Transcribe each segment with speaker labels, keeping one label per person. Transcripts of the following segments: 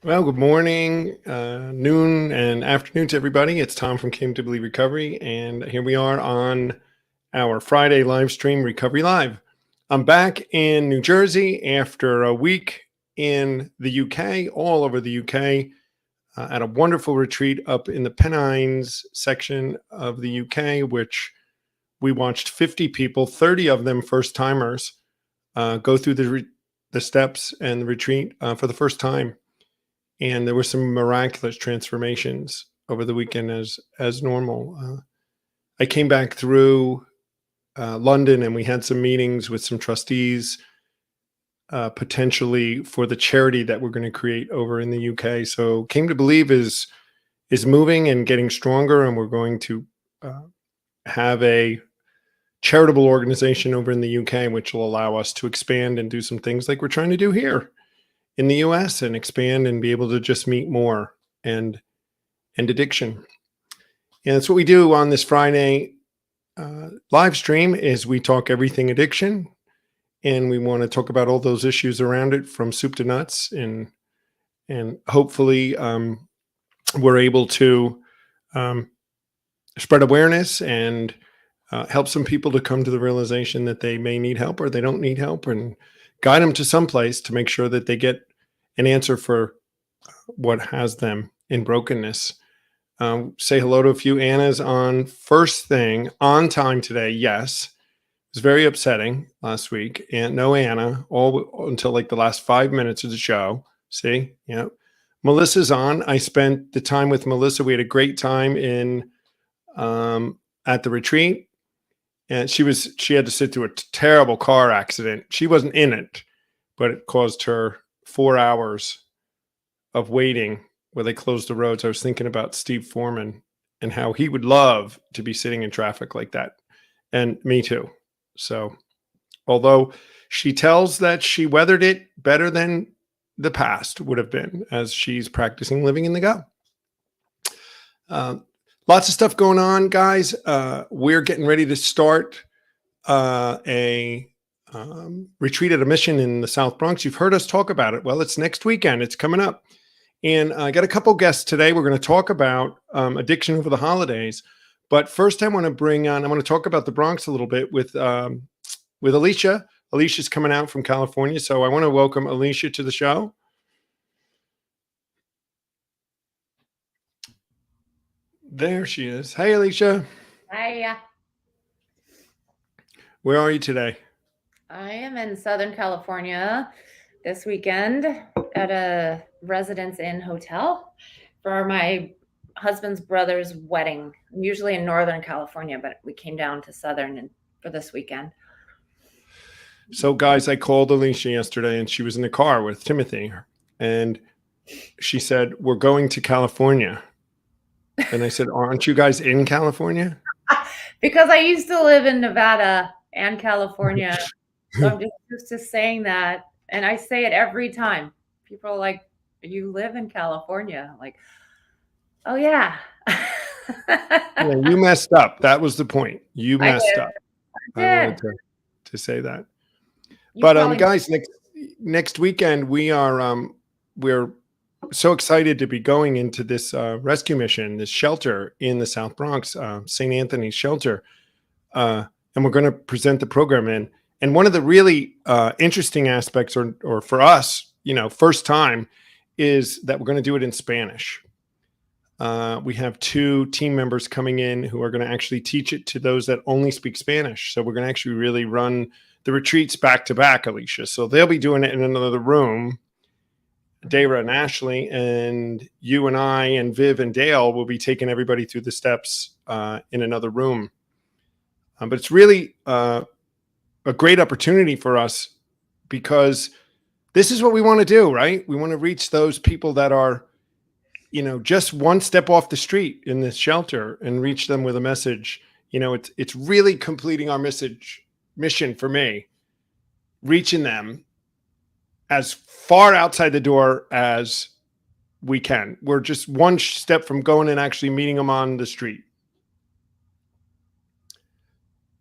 Speaker 1: Well, good morning, noon, and afternoon to everybody. It's Tom from Came to Believe Recovery, and here we are on our Friday live stream, Recovery Live. I'm back in New Jersey after a week in the UK, all over the UK, at a wonderful retreat up in the Pennines section of the UK, which we watched 50 people, 30 of them first timers, go through the steps and the retreat for the first time. And there were some miraculous transformations over the weekend as normal. I came back through London, and we had some meetings with some trustees, potentially for the charity that we're going to create over in the UK. So Came to Believe is moving and getting stronger, and we're going to uh, have a charitable organization over in the UK, which will allow us to expand and do some things like we're trying to do here in the US, and expand and be able to just meet more and addiction. And that's what we do on this Friday live stream is we talk everything addiction, and we want to talk about all those issues around it from soup to nuts, and hopefully we're able to um, spread awareness and help some people to come to the realization that they may need help or they don't need help, and guide them to some place to make sure that they get an answer for what has them in brokenness. Say hello to a few Annas on first thing on time today. Yes, it was very upsetting last week, and no Anna all until like the last 5 minutes of the show. See, yeah, Melissa's on. I spent the time with Melissa. We had a great time in at the retreat, and she had to sit through a terrible car accident. She wasn't in it, but it caused her 4 hours of waiting where they closed the roads. I was thinking about Steve Foreman and how he would love to be sitting in traffic like that. And me too. So, although she tells that she weathered it better than the past would have been, as she's practicing living in the go. Uh, Lots of stuff going on, guys. We're getting ready to start a retreat at a mission in the South Bronx. You've heard us talk about it. Well, it's next weekend. It's coming up. And I got a couple guests today. We're going to talk about addiction over the holidays. But first, I want to talk about the Bronx a little bit with Alicea. Alicia's coming out from California. So I want to welcome Alicea to the show. There she is. Hey, Alicea.
Speaker 2: Hi,
Speaker 1: Where are you today?
Speaker 2: I am in Southern California this weekend at a Residence Inn hotel for my husband's brother's wedding. I'm usually in Northern California, but we came down to Southern and for this weekend.
Speaker 1: So, guys, I called Alicea yesterday, and she was in the car with Timothy, and she said, "We're going to California." And I said, "Aren't you guys in California?"
Speaker 2: Because I used to live in Nevada and California, so I'm just used to saying that, and I say it every time. People are like, "You live in California?" I'm like, oh yeah.
Speaker 1: Yeah, you messed up. That was the point. You
Speaker 2: I
Speaker 1: messed up. I wanted
Speaker 2: did.
Speaker 1: to say that.
Speaker 2: You
Speaker 1: But
Speaker 2: probably
Speaker 1: guys, next weekend we're so excited to be going into this rescue mission, this shelter in the South Bronx, St. Anthony's shelter, and we're going to present the program in. And one of the really interesting aspects, or for us, first time, is that we're going to do it in Spanish. We have 2 team members coming in who are going to actually teach it to those that only speak Spanish. So we're going to actually really run the retreats back to back, Alicea. So they'll be doing it in another room. Dara and Ashley, and you and I and Viv and Dale will be taking everybody through the steps in another room. But it's really a great opportunity for us, because this is what we want to do, right? We want to reach those people that are, just one step off the street in this shelter, and reach them with a message. It's really completing our mission for me, reaching them as far outside the door as we can. We're just one step from going and actually meeting them on the street.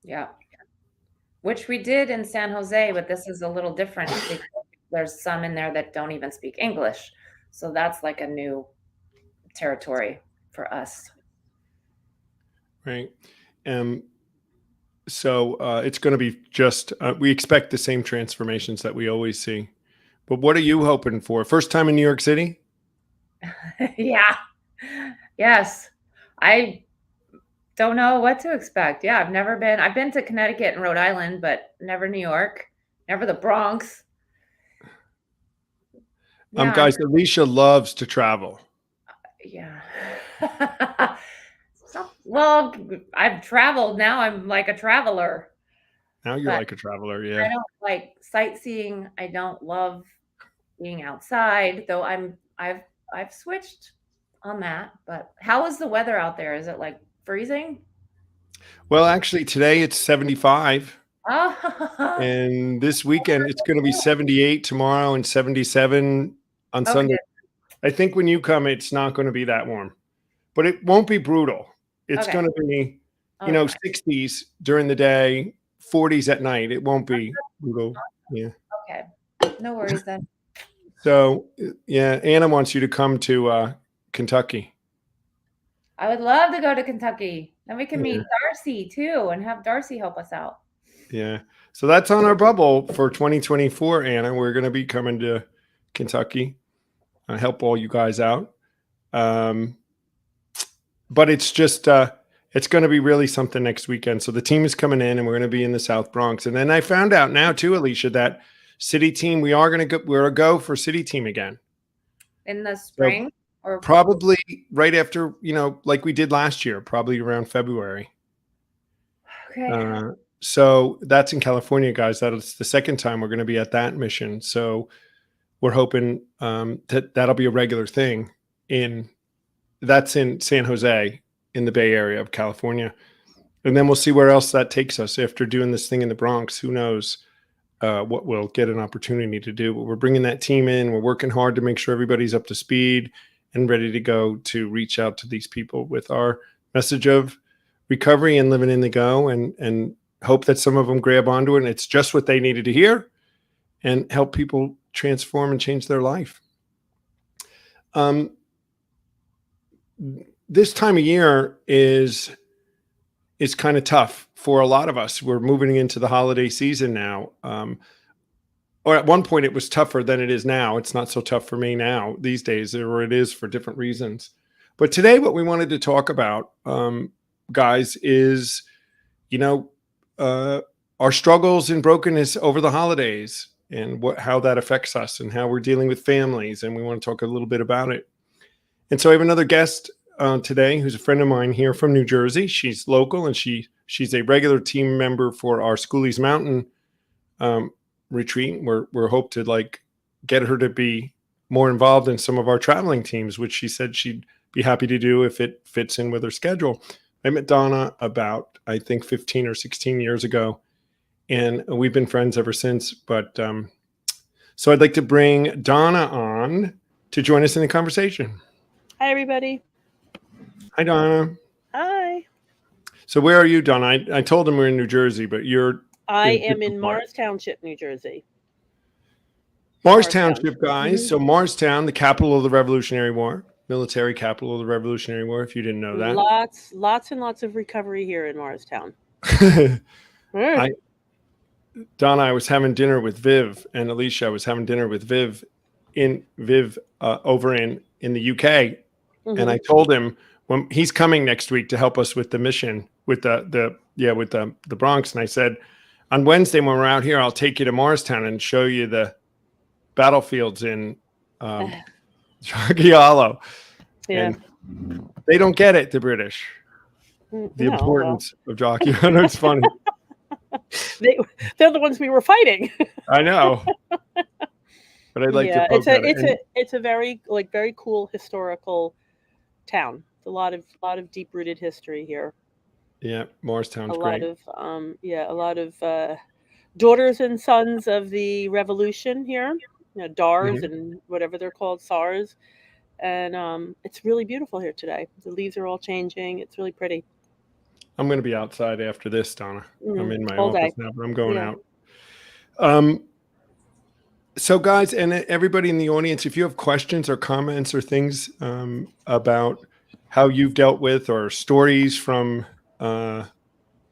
Speaker 2: yeah. Which we did in San Jose, but this is a little different because there's some in there that don't even speak English. So that's like a new territory for us.
Speaker 1: Right. Um, so it's going to be just, we expect the same transformations that we always see. But what are you hoping for? First time in New York City?
Speaker 2: Yeah. Yes. I don't know what to expect. Yeah, I've been to Connecticut and Rhode Island, but never New York, never the Bronx. Yeah,
Speaker 1: Guys, Alicia loves to travel.
Speaker 2: yeah. Well, I've traveled now. I'm like a traveler,
Speaker 1: Now you're
Speaker 2: but
Speaker 1: like a traveler.
Speaker 2: I
Speaker 1: Yeah.
Speaker 2: don't like sightseeing. I don't love being outside, though I've switched on that. But how is the weather out there? Is it like freezing?
Speaker 1: Well, actually, today it's 75.
Speaker 2: Oh,
Speaker 1: And this weekend it's going to be 78 tomorrow and 77 on
Speaker 2: okay,
Speaker 1: Sunday. I think when you come, it's not going to be that warm, but it won't be brutal. It's
Speaker 2: okay.
Speaker 1: going to be,
Speaker 2: Oh,
Speaker 1: 60s during the day, 40s at night. It won't be brutal. Yeah.
Speaker 2: okay. No worries then.
Speaker 1: So, yeah, Anna wants you to come to Kentucky.
Speaker 2: I would love to go to Kentucky. Then we can
Speaker 1: Yeah.
Speaker 2: meet Darcy too and have Darcy help us out.
Speaker 1: Yeah. So that's on our bubble for 2024, Anna. We're going to be coming to Kentucky. Help all you guys out. Um, but it's just it's going to be really something next weekend. So the team is coming in, and we're going to be in the South Bronx. And then I found out now too, Alicia, that city team we're going to go for city team again.
Speaker 2: In the
Speaker 1: So
Speaker 2: spring or
Speaker 1: probably right after, like we did last year, probably around February.
Speaker 2: okay.
Speaker 1: So that's in California, guys. That's the second time we're going to be at that mission. So we're hoping that that'll be a regular thing that's in San Jose in the Bay Area of California. And then we'll see where else that takes us after doing this thing in the Bronx. Who knows what we'll get an opportunity to do. But we're bringing that team in. We're working hard to make sure everybody's up to speed and ready to go to reach out to these people with our message of recovery and living in the go, and hope that some of them grab onto it. And it's just what they needed to hear, and help people transform and change their life. This time of year is kind of tough for a lot of us. We're moving into the holiday season now. Or at one point it was tougher than it is now. It's not so tough for me now these days, or it is for different reasons. But today what we wanted to talk about, guys, is, our struggles and brokenness over the holidays, and how that affects us, and how we're dealing with families. And we want to talk a little bit about it. And so I have another guest today who's a friend of mine here from New Jersey. She's local, and she's a regular team member for our Schoolies Mountain retreat. We're hope to get her to be more involved in some of our traveling teams, which she said she'd be happy to do if it fits in with her schedule. I met Donna about, I think, 15 or 16 years ago, and we've been friends ever since. But so I'd like to bring Donna on to join us in the conversation.
Speaker 3: Hi, everybody.
Speaker 1: Hi, Donna.
Speaker 3: Hi.
Speaker 1: So where are you, Donna? I told him we're in New Jersey, but you're
Speaker 3: I am in Morris Township, New Jersey.
Speaker 1: Mars Township, guys.
Speaker 3: Mm-hmm.
Speaker 1: So Morristown, the capital of the Revolutionary War, military capital of the Revolutionary War, if you didn't know that.
Speaker 3: Lots and lots of recovery here in Morristown.
Speaker 1: Donna, I was having dinner with Viv, and Alicia, I was having dinner with Viv over in the UK. Mm-hmm. And I told him when he's coming next week to help us with the mission with the Bronx. And I said, on Wednesday when we're out here, I'll take you to Morristown and show you the battlefields in Jockey Hollow.
Speaker 3: Yeah.
Speaker 1: And they don't get it, the British. The importance of Jockey Hollow. It's funny.
Speaker 3: They're the ones we were fighting.
Speaker 1: I know. But I'd like to poke
Speaker 3: it's a very very cool historical town. It's a lot of deep rooted history here.
Speaker 1: Yeah, Morristown's great.
Speaker 3: A lot of daughters and sons of the Revolution here, Dars and whatever they're called, SARS, and it's really beautiful here today. The leaves are all changing. It's really pretty.
Speaker 1: I'm going to be outside after this, Donna. I'm in my
Speaker 3: all
Speaker 1: office
Speaker 3: day.
Speaker 1: now, but I'm going out. So, guys, and everybody in the audience, if you have questions or comments or things about how you've dealt with or stories from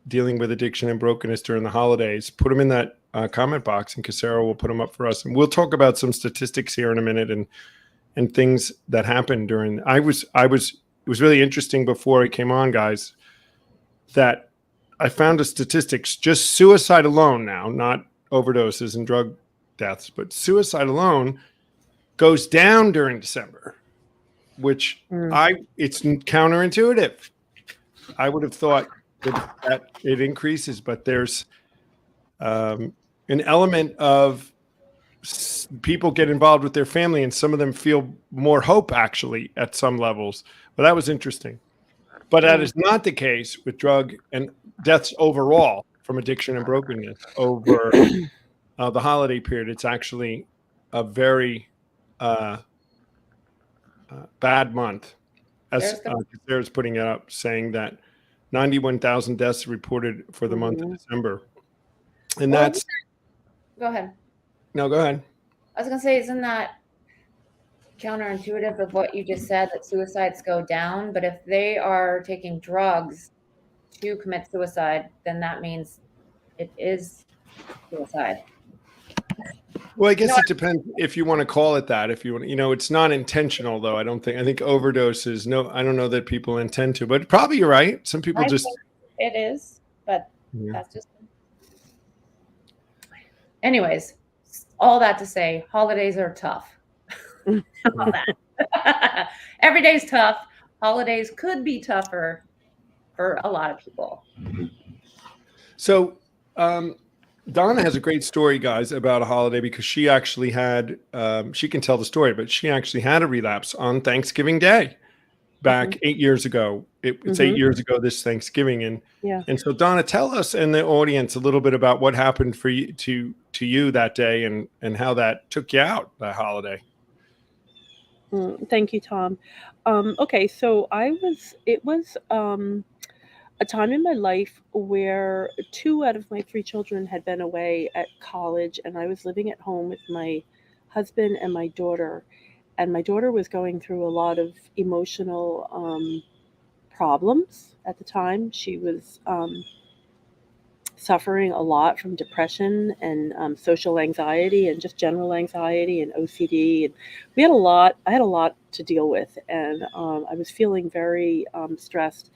Speaker 1: dealing with addiction and brokenness during the holidays, put them in that comment box, and Casero will put them up for us. And we'll talk about some statistics here in a minute and things that happened during. It was really interesting before I came on, guys, that I found a statistics, just suicide alone now, not overdoses and drug deaths, but suicide alone goes down during December, which it's counterintuitive. I would have thought that it increases, but there's an element of people get involved with their family, and some of them feel more hope actually at some levels. But that was interesting. But that is not the case with drug and deaths overall from addiction and brokenness over the holiday period. It's actually a very bad month, as Sarah's putting it up, saying that 91,000 deaths reported for the month of December. And that's...
Speaker 2: Go ahead.
Speaker 1: No, go ahead.
Speaker 2: I was going to say, isn't that counterintuitive of what you just said, that suicides go down? But if they are taking drugs to commit suicide, then that means it is suicide.
Speaker 1: Well, I guess it depends if you want to call it that. If you want, it's not intentional, though. I think overdoses. No, I don't know that people intend to, but probably you're right. Some people just.
Speaker 2: It is, but that's just. Anyways, all that to say, holidays are tough. All that. Every day's tough. Holidays could be tougher for a lot of people.
Speaker 1: So, Donna has a great story, guys, about a holiday, because she actually had, she can tell the story, but she actually had a relapse on Thanksgiving Day back 8 years ago. It's 8 years ago this Thanksgiving. And so, Donna, tell us and the audience a little bit about what happened for you to you that day and how that took you out that holiday.
Speaker 3: Thank you, Tom. Okay, so it was a time in my life where 2 out of my 3 children had been away at college, and I was living at home with my husband and my daughter. And my daughter was going through a lot of emotional problems at the time. She was suffering a lot from depression and social anxiety and just general anxiety and OCD. And I had a lot to deal with. And I was feeling very stressed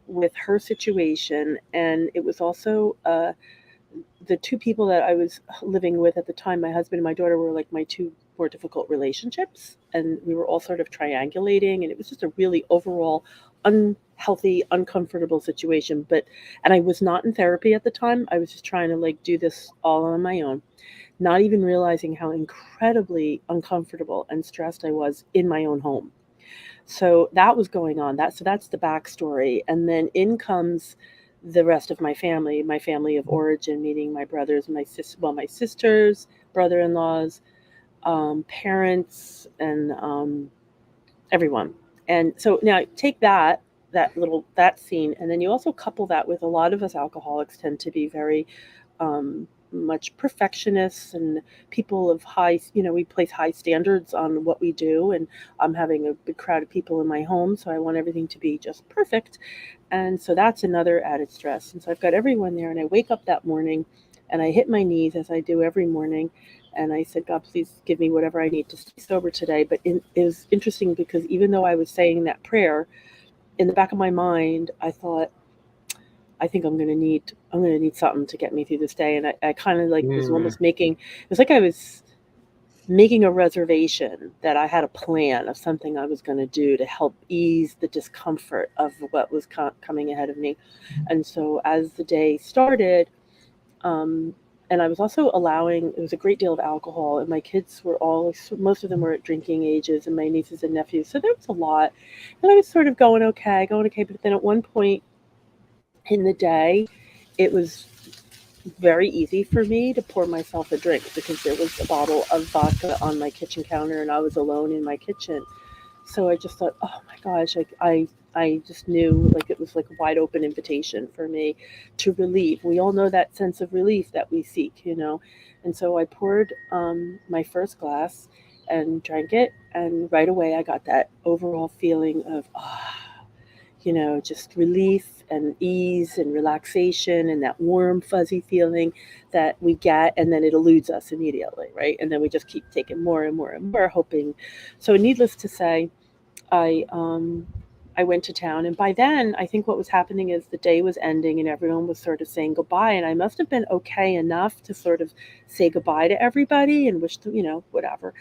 Speaker 3: with her situation. And it was also the 2 people that I was living with at the time, my husband and my daughter, were like my 2 more difficult relationships. And we were all sort of triangulating. And it was just a really overall unhealthy, uncomfortable situation. And I was not in therapy at the time. I was just trying to do this all on my own, not even realizing how incredibly uncomfortable and stressed I was in my own home. So that was going on. That's the backstory. And then in comes the rest of my family of origin, meaning my brothers, my sisters, brother-in-laws, parents, and everyone. And so now take that scene, and then you also couple that with, a lot of us alcoholics tend to be very much perfectionists and people of high, we place high standards on what we do. And I'm having a big crowd of people in my home, so I want everything to be just perfect. And so that's another added stress. And so I've got everyone there, and I wake up that morning and I hit my knees, as I do every morning. And I said, God, please give me whatever I need to stay sober today. But it was interesting, because even though I was saying that prayer, in the back of my mind, I thought, I think I'm going to need something to get me through this day. And I kind of was almost it was like I was making a reservation that I had a plan of something I was going to do to help ease the discomfort of what was coming ahead of me. And so as the day started, and I was also allowing, it was a great deal of alcohol, and my kids were most of them were at drinking ages, and my nieces and nephews. So there was a lot. And I was sort of going okay. But then at one point in the day, it was very easy for me to pour myself a drink, because there was a bottle of vodka on my kitchen counter, and I was alone in my kitchen. So I just thought, oh my gosh, like I just knew like it was like a wide open invitation for me to relieve. We all know that sense of relief that we seek, you know. And so I poured my first glass and drank it, and right away I got that overall feeling of you know, just relief and ease and relaxation and that warm, fuzzy feeling that we get, and then it eludes us immediately, right? And then we just keep taking more and more and more, hoping. So, needless to say, I um, I went to town, and by then, I think what was happening is the day was ending, and everyone was sort of saying goodbye, and I must have been okay enough to sort of say goodbye to everybody and wish them, you know, whatever.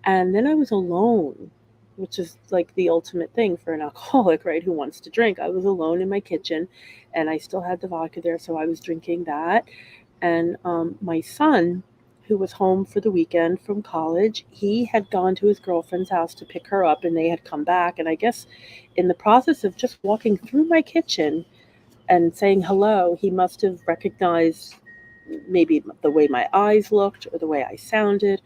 Speaker 3: And then I was alone, which is like the ultimate thing for an alcoholic, right? Who wants to drink. I was alone in my kitchen and I still had the vodka there. So I was drinking that. And my son, who was home for the weekend from college, he had gone to his girlfriend's house to pick her up and they had come back. And I guess in the process of just walking through my kitchen and saying hello, he must have recognized maybe the way my eyes looked or the way I sounded,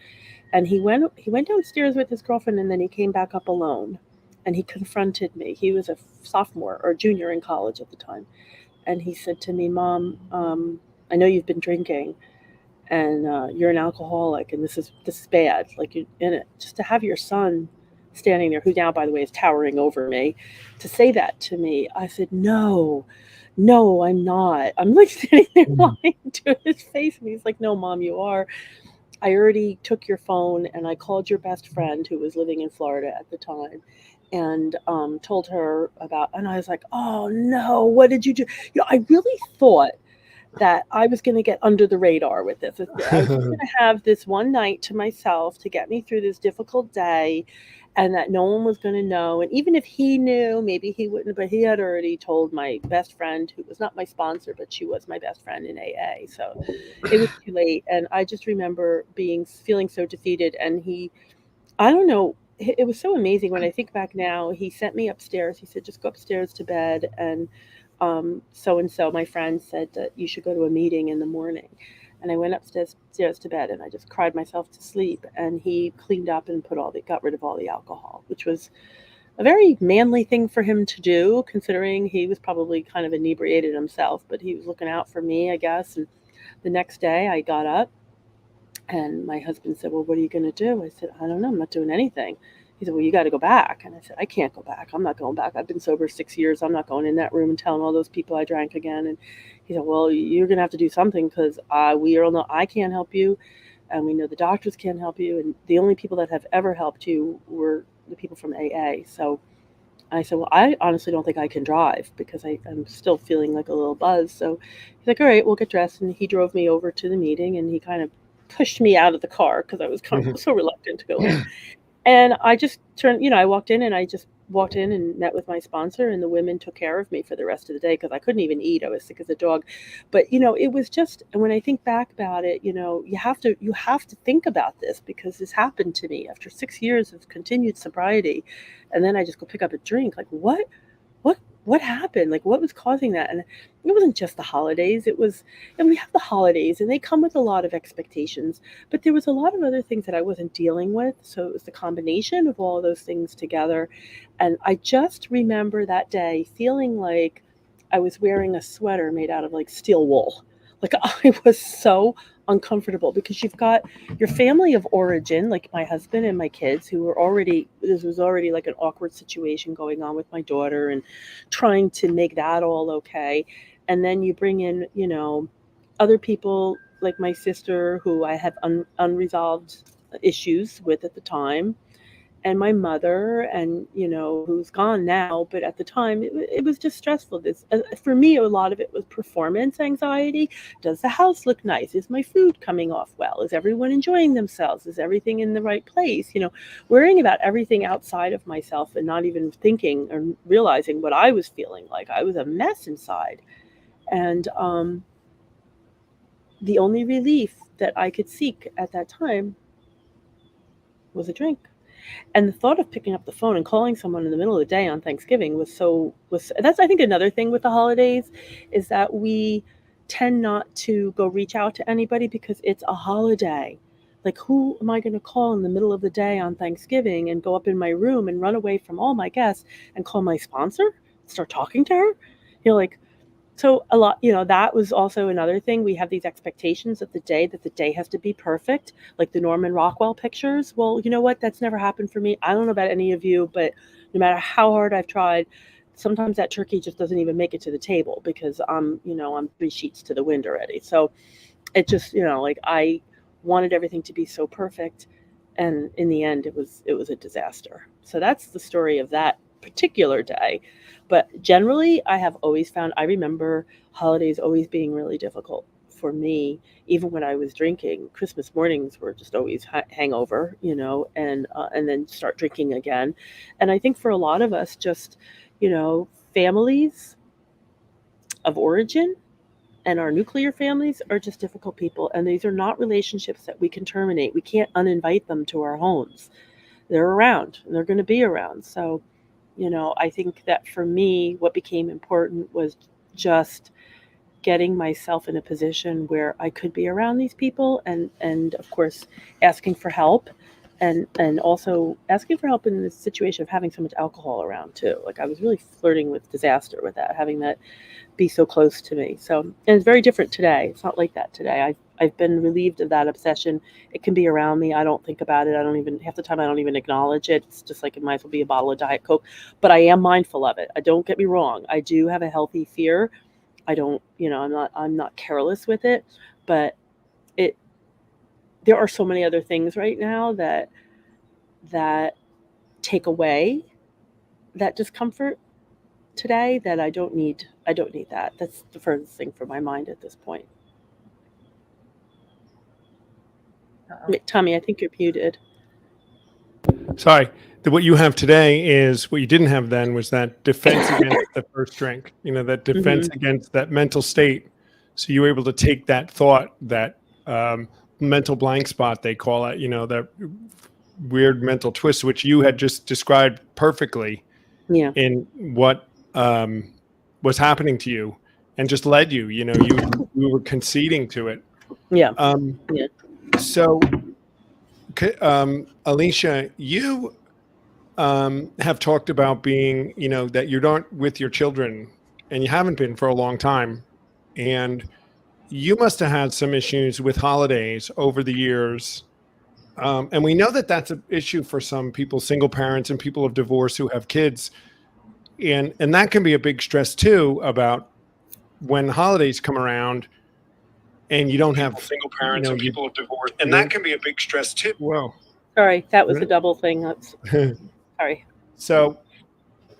Speaker 3: and he went downstairs with his girlfriend, and then he came back up alone, and he confronted me. He was a sophomore or junior in college at the time, and he said to me, "Mom, I know you've been drinking, and you're an alcoholic, and this is bad. Like you in it. Just to have your son standing there, who now, by the way, is towering over me, to say that to me." I said, "No, no, I'm not." I'm like sitting there
Speaker 1: Mm.
Speaker 3: lying to his face, and he's like, "No, Mom, you are. I already took your phone and I called your best friend who was living in Florida at the time and told her about." And I was like, "Oh no, what did you do?" You know, I really thought that I was going to get under the radar with this. I was just going to have this one night to myself to get me through this difficult day, and that no one was going to know. And even if he knew, maybe he wouldn't, but he had already told my best friend, who was not my sponsor, but she was my best friend in AA. So it was too late. And I just remember feeling so defeated. And I don't know, it was so amazing when I think back now. He sent me upstairs. He said, "Just go upstairs to bed." And so and so, my friend, said that you should go to a meeting in the morning. And I went upstairs to bed and I just cried myself to sleep. And he cleaned up and got rid of all the alcohol, which was a very manly thing for him to do, considering he was probably kind of inebriated himself, but he was looking out for me, I guess. And the next day I got up and my husband said, "Well, what are you going to do?" I said, "I don't know. I'm not doing anything." He said, "Well, you got to go back." And I said, "I can't go back. I'm not going back. I've been sober 6 years. I'm not going in that room and telling all those people I drank again." And he said, "Well, you're going to have to do something because we all know I can't help you. And we know the doctors can't help you. And the only people that have ever helped you were the people from AA." So I said, "Well, I honestly don't think I can drive because I'm still feeling like a little buzz." So he's like, "All right, we'll get dressed." And he drove me over to the meeting and he kind of pushed me out of the car because I was kind of so reluctant to go in. And I just turned, I walked in and I just walked in and met with my sponsor, and the women took care of me for the rest of the day because I couldn't even eat. I was sick as a dog. But, it was just, and when I think back about it, you have to think about this because this happened to me after 6 years of continued sobriety. And then I just go pick up a drink. Like, what, what happened? Like, what was causing that? And it wasn't just the holidays. And we have the holidays and they come with a lot of expectations, but there was a lot of other things that I wasn't dealing with. So it was the combination of all of those things together. And I just remember that day feeling like I was wearing a sweater made out of like steel wool. Like I was so uncomfortable because you've got your family of origin, like my husband and my kids, who were already, this was already like an awkward situation going on with my daughter and trying to make that all okay. And then you bring in, other people like my sister who I have unresolved issues with at the time, and my mother, and who's gone now, but at the time it was just stressful. This for me, a lot of it was performance anxiety. Does the house look nice? Is my food coming off well? Is everyone enjoying themselves? Is everything in the right place? Worrying about everything outside of myself and not even thinking or realizing what I was feeling like. I was a mess inside. And the only relief that I could seek at that time was a drink. And the thought of picking up the phone and calling someone in the middle of the day on Thanksgiving was that's, I think, another thing with the holidays, is that we tend not to go reach out to anybody because it's a holiday. Like, who am I going to call in the middle of the day on Thanksgiving and go up in my room and run away from all my guests and call my sponsor, start talking to her? Like, so a lot, that was also another thing. We have these expectations that the day has to be perfect, like the Norman Rockwell pictures. Well, you know what? That's never happened for me. I don't know about any of you, but no matter how hard I've tried, sometimes that turkey just doesn't even make it to the table because I'm 3 sheets to the wind already. So it just, like, I wanted everything to be so perfect, and in the end it was a disaster. So that's the story of that particular day. But generally, I have always found, I remember holidays always being really difficult for me. Even when I was drinking, Christmas mornings were just always hangover, and then start drinking again. And I think for a lot of us, just, families of origin and our nuclear families are just difficult people. And these are not relationships that we can terminate. We can't uninvite them to our homes. They're around and they're going to be around. So, I think that for me, what became important was just getting myself in a position where I could be around these people, and of course asking for help, and also asking for help in the situation of having so much alcohol around too. Like, I was really flirting with disaster with that, having that be so close to me. So, and it's very different today. It's not like that today. I've been relieved of that obsession. It can be around me. I don't think about it. Half the time I don't even acknowledge it. It's just like it might as well be a bottle of Diet Coke, but I am mindful of it. Don't get me wrong. I do have a healthy fear. I don't, I'm not careless with it, but there are so many other things right now that take away that discomfort today that I don't need that. That's the furthest thing from my mind at this point.
Speaker 2: Uh-oh.
Speaker 3: Tommy, I think you're muted.
Speaker 1: Sorry. What you have today is what you didn't have then was that defense against the first drink, that defense against that mental state. So you were able to take that thought, that mental blank spot, they call it, that weird mental twist, which you had just described perfectly in what was happening to you, and just led you, you were conceding to it.
Speaker 3: Yeah.
Speaker 1: So, Alicea, you have talked about being, that you're not with your children, and you haven't been for a long time. And you must have had some issues with holidays over the years. And we know that that's an issue for some people, single parents and people of divorce who have kids. And that can be a big stress too, about when holidays come around and you don't have
Speaker 4: single parents and people of divorce, and that can be a big stress too.
Speaker 1: Well,
Speaker 3: sorry, that was a double thing. Sorry.
Speaker 1: So,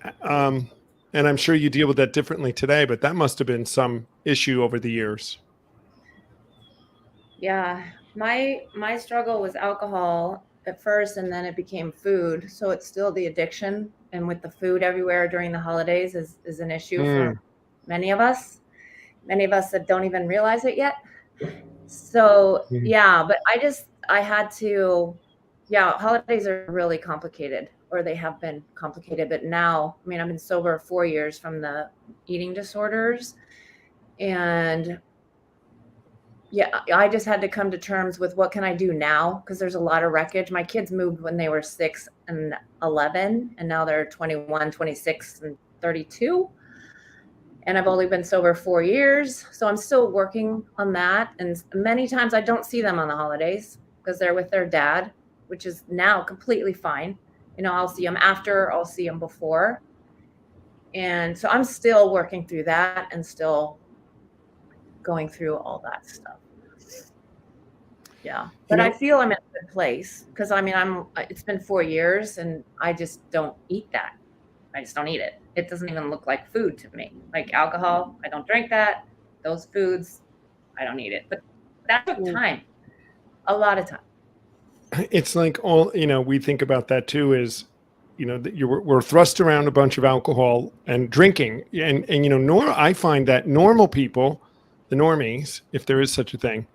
Speaker 1: and I'm sure you deal with that differently today, but that must have been some issue over the years.
Speaker 2: Yeah, my struggle was alcohol at first, and then it became food. So it's still the addiction, and with the food everywhere during the holidays is an issue for many of us that don't even realize it yet. So yeah, but I had to, holidays are really complicated, or they have been complicated. But now, I've been sober 4 years from the eating disorders, and I just had to come to terms with what can I do now, because there's a lot of wreckage. My kids moved when they were 6 and 11, and now they're 21, 26, and 32. And I've only been sober 4 years. So I'm still working on that. And many times I don't see them on the holidays because they're with their dad, which is now completely fine. I'll see them after, I'll see them before. And so I'm still working through that and still going through all that stuff. Yeah. But I feel I'm in a good place because it's been 4 years and I just don't eat that. I just don't eat it. It doesn't even look like food to me. Like alcohol, I don't drink that. Those foods, I don't eat it. But that took time, a lot of time.
Speaker 1: It's like we think about that too, is, that we're thrust around a bunch of alcohol and drinking. And I find that normal people, the normies, if there is such a thing,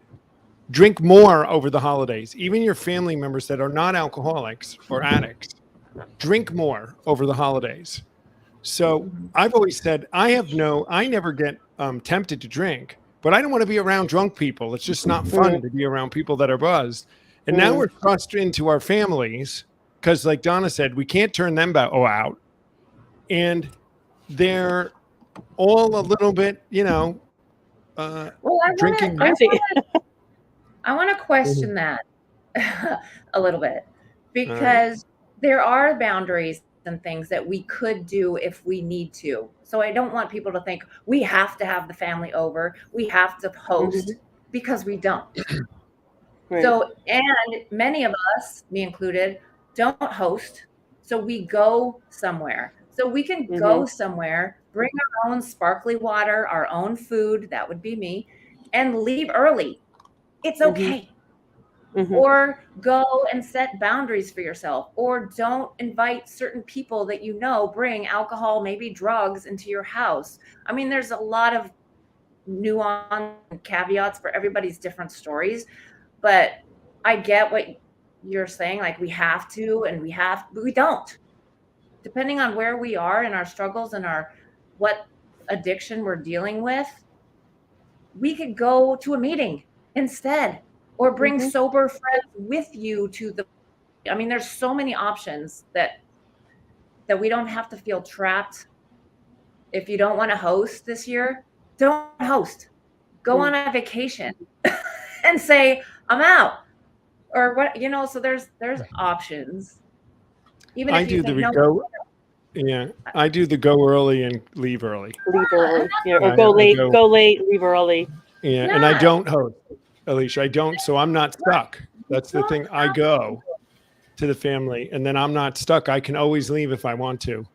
Speaker 1: drink more over the holidays. Even your family members that are not alcoholics or addicts drink more over the holidays. So I've always said, I never get tempted to drink, but I don't want to be around drunk people. It's just not fun to be around people that are buzzed. And now we're thrust into our families because, like Donna said, we can't turn them out. And they're all a little bit,
Speaker 2: Well,
Speaker 1: drinking.
Speaker 2: I want to question that a little bit, because there are boundaries and things that we could do if we need to. So I don't want people to think we have to have the family over, we have to host, because we don't.
Speaker 3: Right.
Speaker 2: So, and many of us, me included, don't host. So we go somewhere. So we can go somewhere, bring our own sparkly water, our own food, that would be me, and leave early. It's okay. Or go and set boundaries for yourself, or don't invite certain people that you know bring alcohol, maybe drugs into your house. I mean, there's a lot of nuance and caveats for everybody's different stories, but I get what you're saying. Like, we have to, and but we don't. Depending on where we are in our struggles and what addiction we're dealing with, we could go to a meeting instead, or bring sober friends with you I mean, there's so many options that we don't have to feel trapped. If you don't want to host this year, don't host. Go on a vacation and say, I'm out. Or what, so there's options. Even if you think, no.
Speaker 1: Yeah, I do the go early and leave early.
Speaker 3: Leave early. Yeah, or go late, leave early.
Speaker 1: Yeah, and I don't host, Alicia. I don't, so I'm not stuck. That's the thing. I go to the family, and then I'm not stuck. I can always leave if I want to.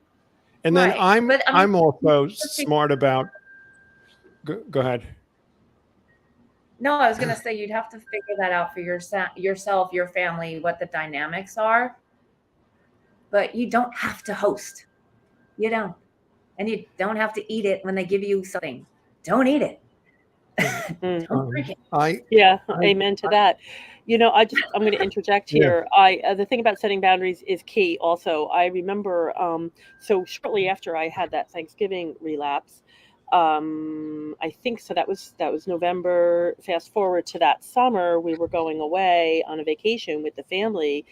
Speaker 1: And then I'm also smart about. Go ahead.
Speaker 2: No, I was going to say you'd have to figure that out for yourself, your family, what the dynamics are. But you don't have to host. You don't. And you don't have to eat it when they give you something. Don't eat it. Don't drink it.
Speaker 3: Amen to that. I'm going to interject here. The thing about setting boundaries is key. Also, I remember, so shortly after I had that Thanksgiving relapse, I think so. That was November. Fast forward to that summer, we were going away on a vacation with the family,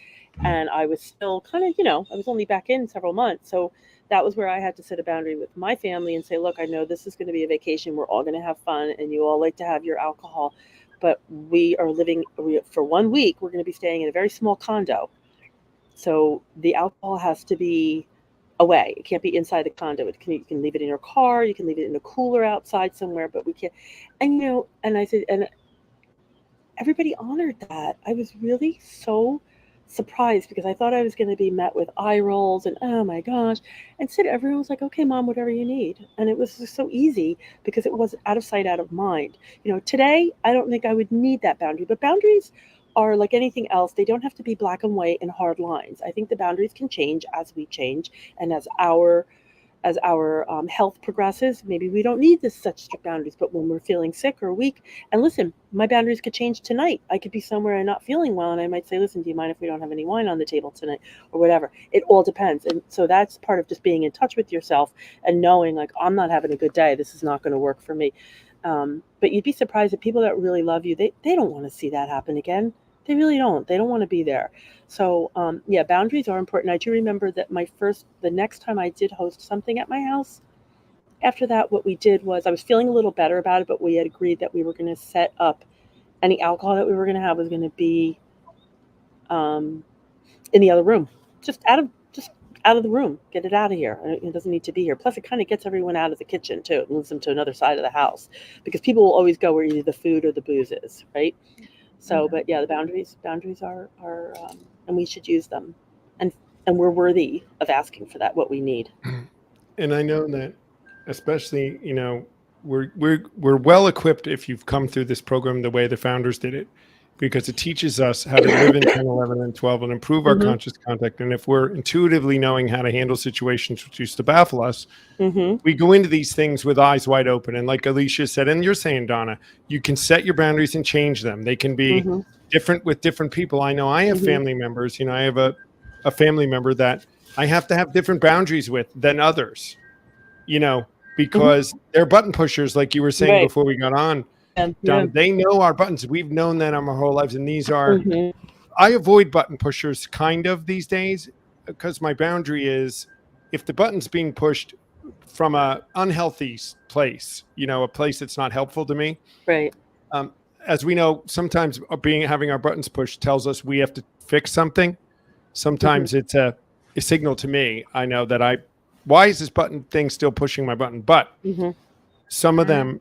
Speaker 3: and I was still kind of, I was only back in several months, so that was where I had to set a boundary with my family and say, look, I know this is going to be a vacation. We're all going to have fun, and you all like to have your alcohol, but we are living for 1 week. We're going to be staying in a very small condo, so the alcohol has to be away. It can't be inside the condo. You can leave it in your car. You can leave it in a cooler outside somewhere, but we can't. And, and I said, and everybody honored that. I was really so surprised because I thought I was going to be met with eye rolls and, oh my gosh. Instead, everyone was like, okay, Mom, whatever you need. And it was just so easy because it was out of sight, out of mind. Today, I don't think I would need that boundary, but boundaries are like anything else. They don't have to be black and white and hard lines. I think the boundaries can change as we change, and as our health progresses. Maybe we don't need such strict boundaries, but when we're feeling sick or weak, and listen, my boundaries could change tonight. I could be somewhere and not feeling well, and I might say, listen, do you mind if we don't have any wine on the table tonight, or whatever? It all depends. And so that's part of just being in touch with yourself and knowing, like, I'm not having a good day. This is not going to work for me. But you'd be surprised that people that really love you, they don't want to see that happen again. They really don't. They don't want to be there. So, boundaries are important. I do remember that the next time I did host something at my house, after that, what we did was, I was feeling a little better about it, but we had agreed that we were going to set up any alcohol that we were going to have was going to be in the other room, just out of the room. Get it out of here. It doesn't need to be here. Plus, it kind of gets everyone out of the kitchen too. It moves them to another side of the house because people will always go where either the food or the booze is, right? So, but yeah, the boundaries are and we should use them, and we're worthy of asking for that, what we need.
Speaker 1: And I know that, especially, we're well equipped if you've come through this program the way the founders did it, because it teaches us how to live in 10, 11, and 12 and improve our conscious contact. And if we're intuitively knowing how to handle situations which used to baffle us, we go into these things with eyes wide open. And like Alicia said, and you're saying, Donna, you can set your boundaries and change them. They can be different with different people. I know I have family members. I have a family member that I have to have different boundaries with than others, because they're button pushers, like you were saying before we got on. They know our buttons. We've known that our whole lives, and these are I avoid button pushers kind of these days, because my boundary is, if the button's being pushed from a unhealthy place, a place that's not helpful to me.
Speaker 3: Right.
Speaker 1: As we know, sometimes having our buttons pushed tells us we have to fix something. Sometimes it's a signal to me. I know that why is this button thing still pushing my button? But some of them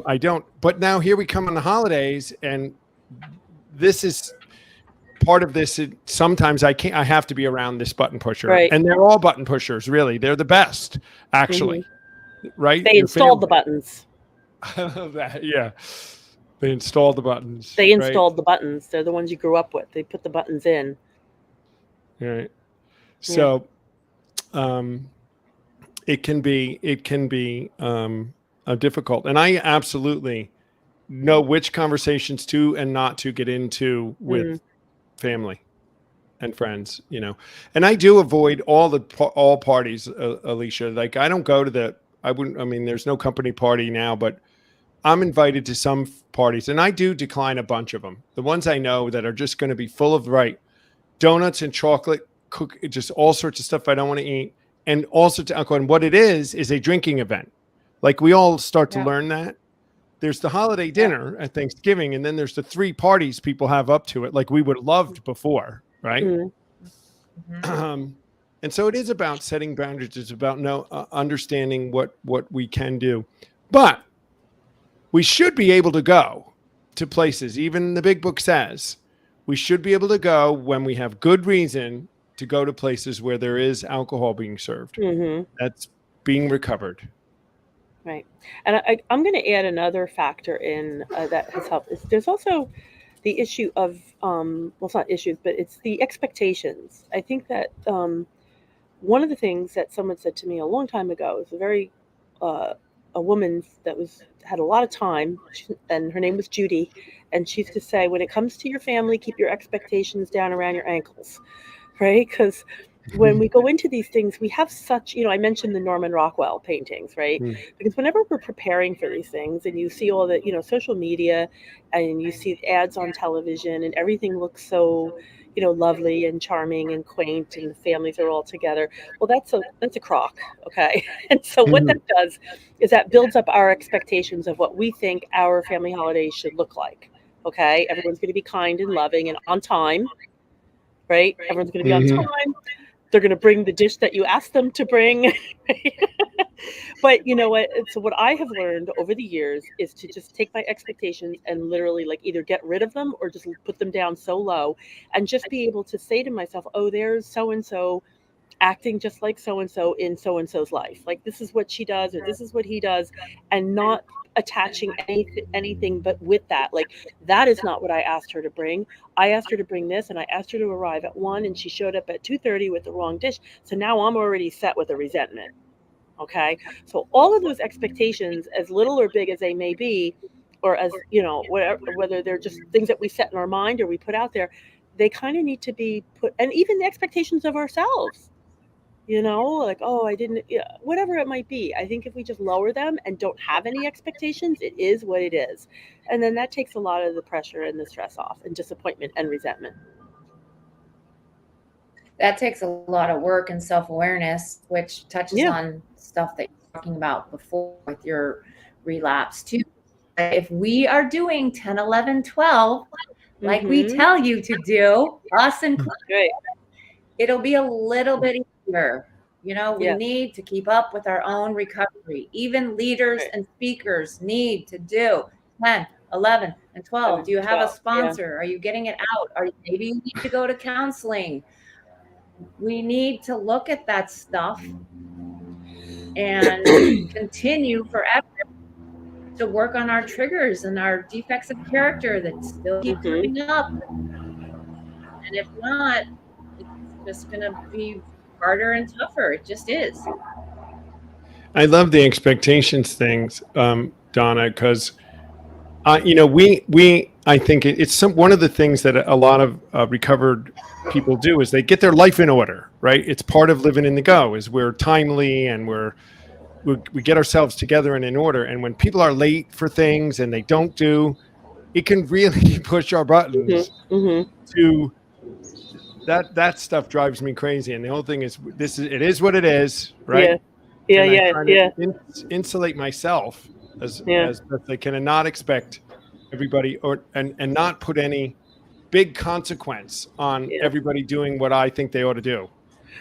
Speaker 1: I don't. But now here we come on the holidays, and this is part of this. Sometimes I have to be around this button pusher,
Speaker 3: right.
Speaker 1: And they're all button pushers, really. They're the best, actually. Right?
Speaker 3: They installed the buttons.
Speaker 1: Yeah. They installed the buttons.
Speaker 3: They installed the buttons. They're the ones you grew up with. They put the buttons in.
Speaker 1: Right. So, it can be difficult, and I absolutely know which conversations to and not to get into with family and friends. And I do avoid all parties, Alicia. Like, I don't go to there's no company party now, but I'm invited to some parties, and I do decline a bunch of them. The ones I know that are just going to be full of donuts and chocolate, just all sorts of stuff I don't want to eat, and also to alcohol. And what it is a drinking event. Like, we all start to learn that. There's the holiday dinner at Thanksgiving, and then there's the 3 parties people have up to it, like we would have loved before, right? And so it is about setting boundaries. It's about understanding what we can do, but we should be able to go to places. Even the big book says we should be able to go when we have good reason to go to places where there is alcohol being served. That's being recovered.
Speaker 3: Right. And I'm going to add another factor in that has helped. There's also the issue of, it's not issues, but it's the expectations. I think that one of the things that someone said to me a long time ago is a woman that had a lot of time, and her name was Judy, and she used to say, when it comes to your family, keep your expectations down around your ankles, right? Because when we go into these things, we have such, I mentioned the Norman Rockwell paintings, right? Because whenever we're preparing for these things and you see all the, social media, and you see ads on television, and everything looks so, lovely and charming and quaint, and the families are all together. Well, that's a crock. Okay. And so what that does is that builds up our expectations of what we think our family holidays should look like. Okay. Everyone's going to be kind and loving and on time, right? Everyone's going to be on time. They're going to bring the dish that you asked them to bring. But you know what? So what I have learned over the years is to just take my expectations and literally either get rid of them or just put them down so low, and just be able to say to myself, oh, there's so-and-so acting just like so-and-so in so-and-so's life. Like, this is what she does, or this is what he does, and not attaching anything but with that. Like, that is not what I asked her to bring. I asked her to bring this, and I asked her to arrive at 1, and she showed up at 2:30 with the wrong dish. So now I'm already set with a resentment. Okay. So all of those expectations, as little or big as they may be, or as, whether they're just things that we set in our mind or we put out there, they kind of need to be put, and even the expectations of ourselves, oh, I didn't, whatever it might be. I think if we just lower them and don't have any expectations, it is what it is. And then that takes a lot of the pressure and the stress off, and disappointment and resentment.
Speaker 2: That takes a lot of work and self-awareness, which touches on stuff that you're talking about before with your relapse too. If we are doing 10, 11, 12, like we tell you to do, us included, it'll be a little bit easier. We need to keep up with our own recovery. Even leaders and speakers need to do 10, 11, and 12. Do you have a sponsor? Are you getting it out? Maybe you need to go to counseling. We need to look at that stuff and continue forever to work on our triggers and our defects of character that still keep coming up. And if not, it's just going to be harder and tougher. It just is.
Speaker 1: I love the expectations things, Donna, because I think it's one of the things that a lot of recovered people do is they get their life in order, right? It's part of living in the go, is we're timely and we get ourselves together and in order. And when people are late for things and they don't do, it can really push our buttons to that stuff drives me crazy. And the whole thing is, it is what it is, right?
Speaker 3: Yeah,
Speaker 1: And I
Speaker 3: yeah,
Speaker 1: try
Speaker 3: yeah,
Speaker 1: to insulate myself as
Speaker 3: yeah.
Speaker 1: best I can, and not expect everybody and not put any big consequence on
Speaker 3: Yeah.
Speaker 1: everybody doing what I think they ought to do.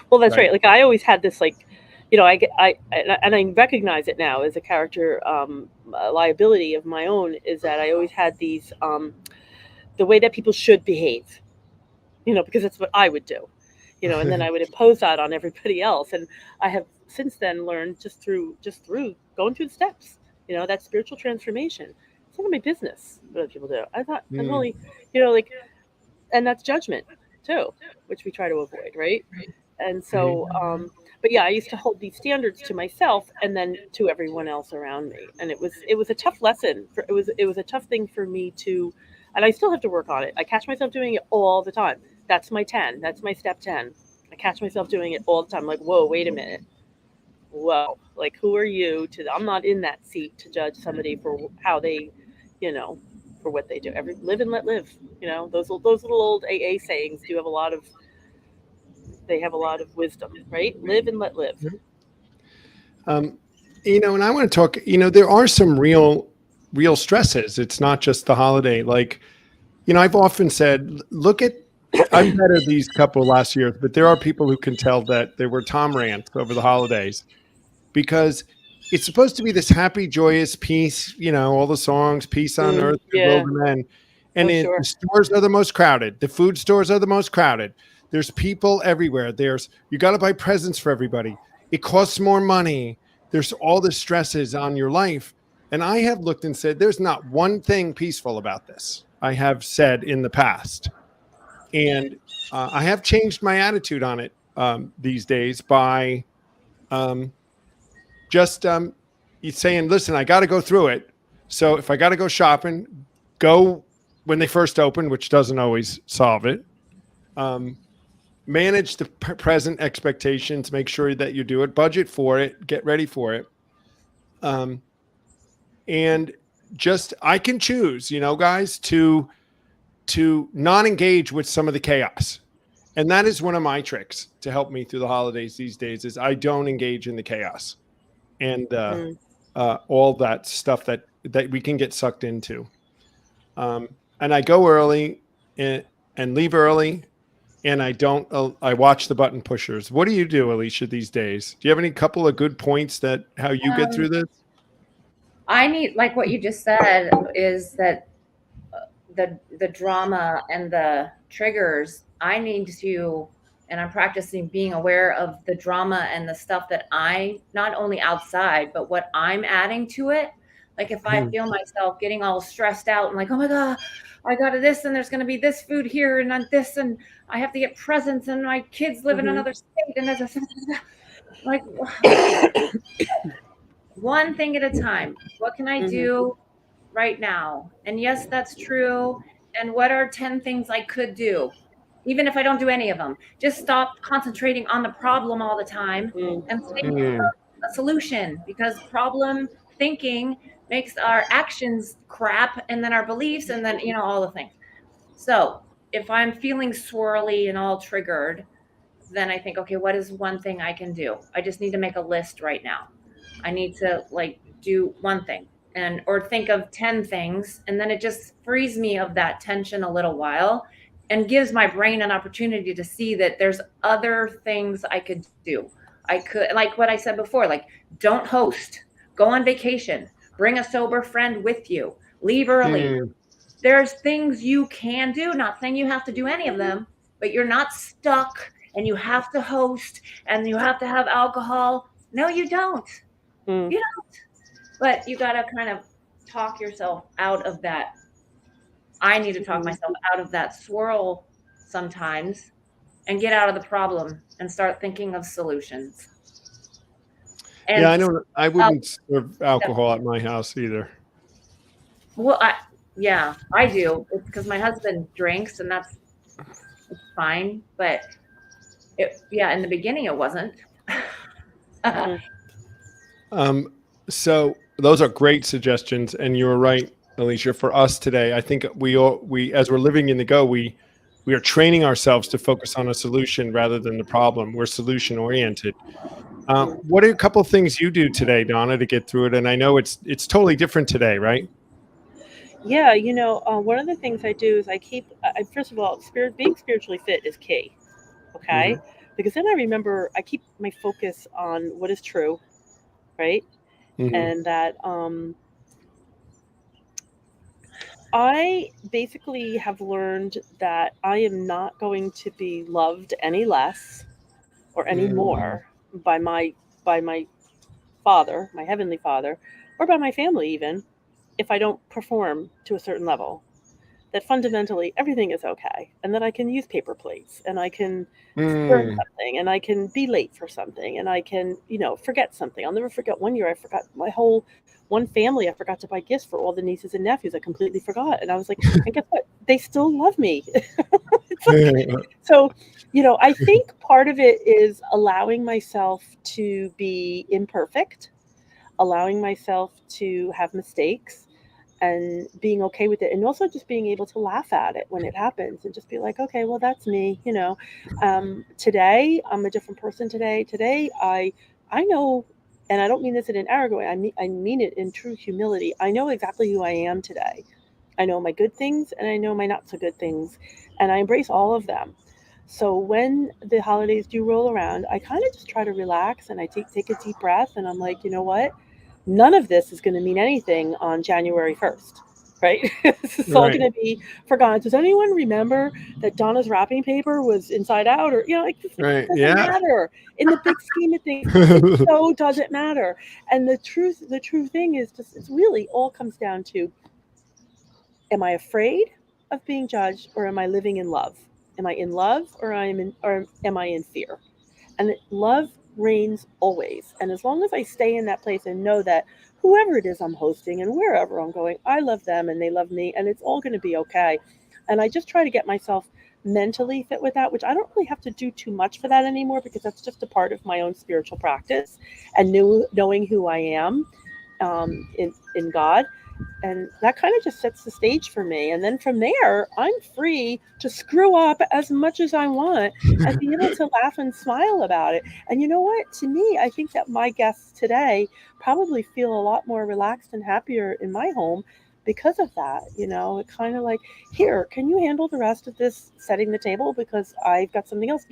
Speaker 3: Well, that's
Speaker 1: Right.
Speaker 3: right. Like I always had this, like, you know, I recognize it now as a character liability of my own, is that I always had these the way that people should behave, you know, because that's what I would do, you know, and then I would impose that on everybody else. And I have since then learned just through going through the steps, you know, that spiritual transformation. It's none of my business what other people do. I thought I'm only, you know, like, and that's judgment too, which we try to avoid, right? And so, but yeah, I used to hold these standards to myself and then to everyone else around me, and it was a tough lesson. It was a tough thing for me to, and I still have to work on it. I catch myself doing it all the time. That's my 10. That's my step 10. I catch myself doing it all the time. Like, whoa, wait a minute. Whoa, like, who are you to? I'm not in that seat to judge somebody for how they, you know, for what they do. Live and let live. You know, those little old AA sayings do have a lot of. They have a lot of wisdom, right? Live and let live.
Speaker 1: You know, and I want to talk, you know, there are some real stresses. It's not just the holiday. Like, you know, I've often said, look at, I've met her these couple last years, but there are people who can tell that they were Tom rants over the holidays, because it's supposed to be this happy, joyous peace, you know, all the songs, peace on earth, goodwill to men. And
Speaker 3: sure.
Speaker 1: the stores are the most crowded. The food stores are the most crowded. There's people everywhere. You got to buy presents for everybody. It costs more money. There's all the stresses on your life. And I have looked and said, there's not one thing peaceful about this. I have said in the past. And I have changed my attitude on it these days by just saying, listen, I got to go through it. So if I got to go shopping, go when they first open, which doesn't always solve it. Manage the present expectations, make sure that you do it, budget for it, get ready for it. And just, I can choose, you know, guys, to not engage with some of the chaos. And that is one of my tricks to help me through the holidays these days, is I don't engage in the chaos and all that stuff that we can get sucked into. And I go early and leave early. And I don't, I watch the button pushers. What do you do, Alicea, these days? Do you have any couple of good points that how you get through this?
Speaker 2: I need, like what you just said, is that the drama and the triggers, I need to, and I'm practicing being aware of the drama and the stuff that I, not only outside, but what I'm adding to it. Like if I feel myself getting all stressed out and like, oh my God, I got this, and there's going to be this food here and this, and I have to get presents, and my kids live in another state, and there's like one thing at a time. What can I do right now? And yes, that's true. And what are 10 things I could do? Even if I don't do any of them, just stop concentrating on the problem all the time and think of a solution, because problem thinking makes our actions crap, and then our beliefs, and then, you know, all the things. So if I'm feeling swirly and all triggered, then I think, okay, what is one thing I can do? I just need to make a list right now. I need to like do one thing, and or think of 10 things, and then it just frees me of that tension a little while and gives my brain an opportunity to see that there's other things I could do. I could, like what I said before, like don't host, go on vacation, bring a sober friend with you, leave early. There's things you can do, not saying you have to do any of them, but you're not stuck and you have to host and you have to have alcohol. No, you don't. You don't. But you got to kind of talk yourself out of that. I need to talk myself out of that swirl sometimes and get out of the problem and start thinking of solutions. And
Speaker 1: yeah, I wouldn't serve alcohol at my house either.
Speaker 2: Well, I do. It's because my husband drinks, and it's fine. But in the beginning it wasn't.
Speaker 1: So those are great suggestions, and you were right, Alicea. For us today, I think we as we're living in the go, we we are training ourselves to focus on a solution rather than the problem. We're solution oriented. What are a couple of things you do today, Donna, to get through it? And I know it's totally different today, right?
Speaker 3: Yeah, one of the things I do is first of all, being spiritually fit is key. Okay.
Speaker 1: Mhm.
Speaker 3: Because then I keep my focus on what is true, right?
Speaker 1: Mhm.
Speaker 3: And that I basically have learned that I am not going to be loved any less or any more by my Father, my Heavenly Father, or by my family even, if I don't perform to a certain level. That fundamentally everything is okay, and that I can use paper plates, and I can burn something, and I can be late for something, and I can, forget something. I'll never forget one year I forgot one family. I forgot to buy gifts for all the nieces and nephews. I completely forgot, and I was like, and guess what? They still love me. It's like, so, I think part of it is allowing myself to be imperfect, allowing myself to have mistakes, and being okay with it, and also just being able to laugh at it when it happens and just be like, okay, well, that's me. Today I'm a different person. Today I know, and I don't mean this in an arrogant way, I mean it in true humility. I know exactly who I am today. I know my good things and I know my not so good things, and I embrace all of them. So when the holidays do roll around, I kind of just try to relax, and I take a deep breath, and I'm like, you know what, none of this is going to mean anything on January 1st, right? This is all going to be forgotten. Does anyone remember that Donna's wrapping paper was inside out? Or, it doesn't matter in the big scheme of things. It so doesn't matter. And the true thing is just, it's really all comes down to, am I afraid of being judged, or am I living in love? Am I in love, or am I in fear? And love reigns always. And as long as I stay in that place and know that whoever it is I'm hosting and wherever I'm going, I love them and they love me, and it's all going to be okay. And I just try to get myself mentally fit with that, which I don't really have to do too much for that anymore, because that's just a part of my own spiritual practice and knowing who I am in God. And that kind of just sets the stage for me. And then from there, I'm free to screw up as much as I want and be able to laugh and smile about it. And you know what? To me, I think that my guests today probably feel a lot more relaxed and happier in my home because of that. It kind of like, here, can you handle the rest of this setting the table because I've got something else,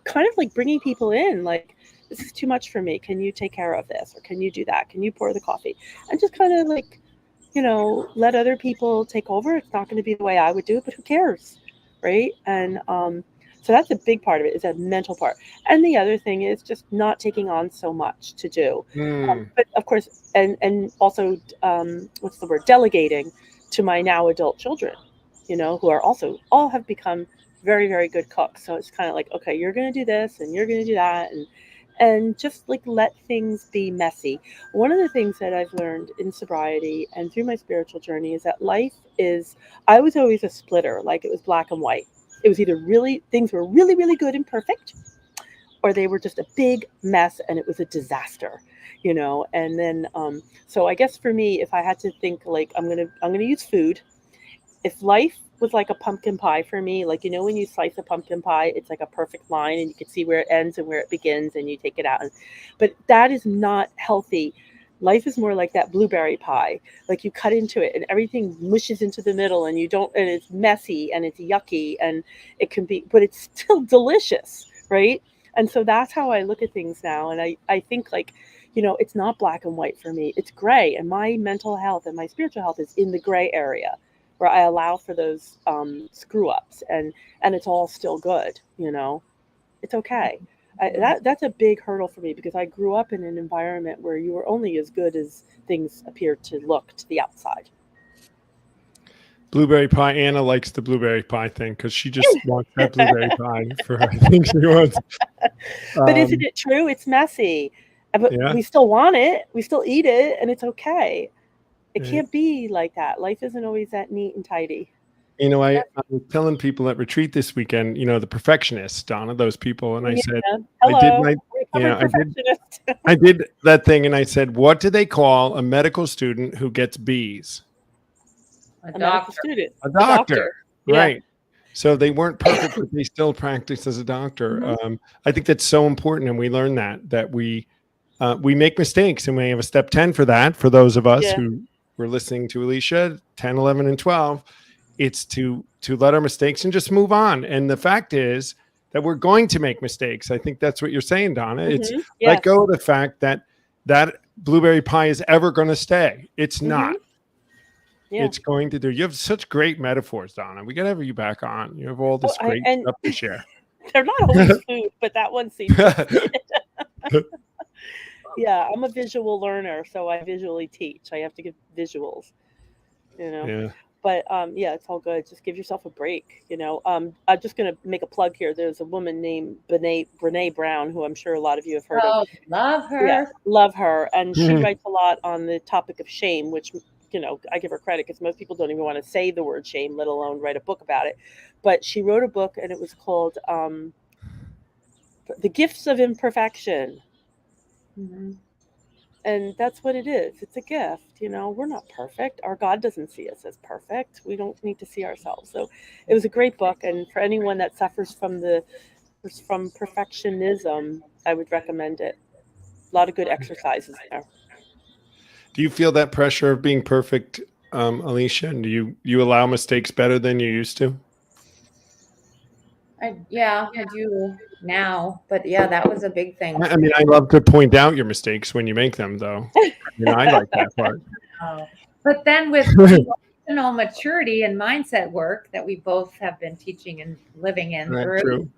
Speaker 3: kind of like bringing people in, like, this is too much for me. Can you take care of this? Or can you do that? Can you pour the coffee? And just kind of like, let other people take over. It's not going to be the way I would do it, but who cares, right? And so that's a big part of it, is that mental part. And the other thing is just not taking on so much to do. But of course, and also, what's the word? Delegating to my now adult children, who are also all have become very, very good cooks. So it's kind of like, okay, you're going to do this and you're going to do that. And just like let things be messy. One of the things that I've learned in sobriety and through my spiritual journey is that I was always a splitter, like it was black and white. It was either things were really, really good and perfect, or they were just a big mess and it was a disaster, and then, so I guess for me, if I had to think, like, I'm going to use food. If life was like a pumpkin pie for me, like, when you slice a pumpkin pie, it's like a perfect line and you can see where it ends and where it begins and you take it out. But that is not healthy. Life is more like that blueberry pie. Like, you cut into it and everything mushes into the middle, and and it's messy and it's yucky, and it can be, but it's still delicious, right? And so that's how I look at things now. And I think, like, it's not black and white for me. It's gray. And my mental health and my spiritual health is in the gray area, where I allow for those screw ups, and it's all still good. It's okay. That's a big hurdle for me, because I grew up in an environment where you were only as good as things appear to look to the outside.
Speaker 1: Blueberry pie. Anna likes the blueberry pie thing because she just wants that blueberry pie for her. I think she wants.
Speaker 3: But isn't it true? It's messy, but we still want it. We still eat it, and it's okay. It can't be like that. Life isn't always that neat and tidy.
Speaker 1: I was telling people at retreat this weekend, the perfectionists, Donna, those people. And I said,
Speaker 3: hello,
Speaker 1: I did that thing. And I said, what do they call a medical student who gets B's?
Speaker 2: A doctor.
Speaker 3: Student.
Speaker 1: A doctor. Right. So they weren't perfect, but they still practiced as a doctor. I think that's so important, and we learn that we make mistakes, and we have a step 10 for that. For those of us
Speaker 3: Yeah.
Speaker 1: who were listening to Alicea, 10, 11, and 12, it's to let our mistakes and just move on. And the fact is that we're going to make mistakes. I think that's what you're saying, Donna. It's
Speaker 3: Yes.
Speaker 1: let go of the fact that blueberry pie is ever going to stay. It's not.
Speaker 3: Yeah.
Speaker 1: It's going to do. You have such great metaphors, Donna. We got to have you back on. You have all this great stuff to share.
Speaker 3: They're not always food, but that one seems Yeah, I'm a visual learner, so I visually teach. I have to give visuals,
Speaker 1: Yeah.
Speaker 3: But yeah, it's all good. Just give yourself a break, I'm just gonna make a plug here. There's a woman named Brene Brown, who I'm sure a lot of you have heard of.
Speaker 2: Oh, love her.
Speaker 3: Yeah, love her, and she writes a lot on the topic of shame, which I give her credit because most people don't even want to say the word shame, let alone write a book about it. But she wrote a book, and it was called "The Gifts of Imperfection." And that's what it is. It's a gift. We're not perfect. Our God doesn't see us as perfect. We don't need to see ourselves. So it was a great book. And for anyone that suffers from perfectionism, I would recommend it. A lot of good exercises there.
Speaker 1: Do you feel that pressure of being perfect, Alicea? And do you allow mistakes better than you used to?
Speaker 2: I do now, but yeah, that was a big thing.
Speaker 1: I mean, I love to point out your mistakes when you make them, though. I like that part.
Speaker 2: But then with emotional maturity and mindset work that we both have been teaching and living in through,
Speaker 1: True.